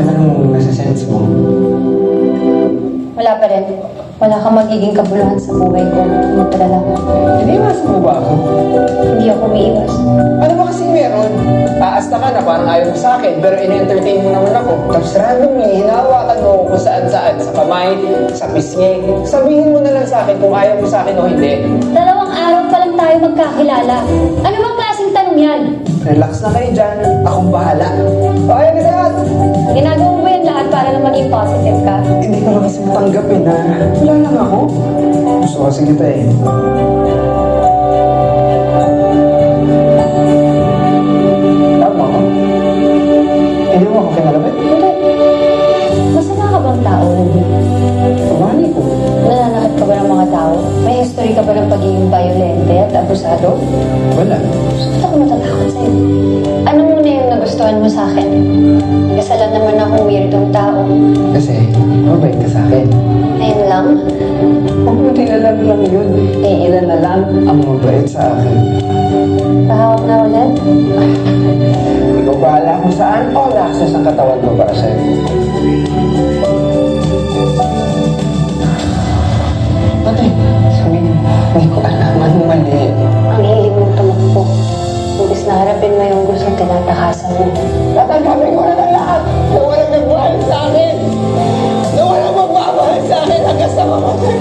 anong nasa-sense mo? Wala pa rin. Wala kang magiging kabuluhan sa buhay ko. Magpadala ko. Iniwasan mo ba ako? Hindi ako umiiwas. Ano ba kasing meron? Aasta ka na parang ayaw mo sa akin, pero in-entertain mo naman ako. Tapos randomly, hinahawakan mo ako kung saan-saan, sa kamay, sa pisngi. Sabihin mo na lang sa akin kung ayaw mo sa akin o hindi. 2 araw pa lang tayo magkakilala. Ano bang klaseng tanong yan? Relax na kayo dyan. Akong bahala. Okay, Kasayat! Ginagawa mo ba yan lahat para na maging positive ka? Hindi ko lang kasi matanggapin na wala lang ako. Gusto kasi kita eh. Tama ko. Hindi mo ako kinalapit? Hindi. Masama ka bang tao, Ruby? Pamali ko. Nananakit ka ba ng mga tao? May history ka ba ng pagiging violente at abusado? Wala. Bakit ako matatakot sa'yo? Ano muna yung nagustuhan mo sa akin? Kasalan naman akong weirdong tao. Kasi, mabait ka sa akin. Ayun lang. Huwag mo nilalang lang yun. Iilan na lang ang mabait sa akin. Pahawak na ulit? Ikaw bahala kung saan all access ang katawan mo para sa'yo. Ate, sabihin mo, hindi ko alam anong mali. Ang hilig mong tumakbo. Imbis na harapin mo yung gustong tinatakasan mo. Tatanggapin ko na lahat na walang nagmahal sa akin. Na walang magmamahal sa akin hanggang sa mamatay.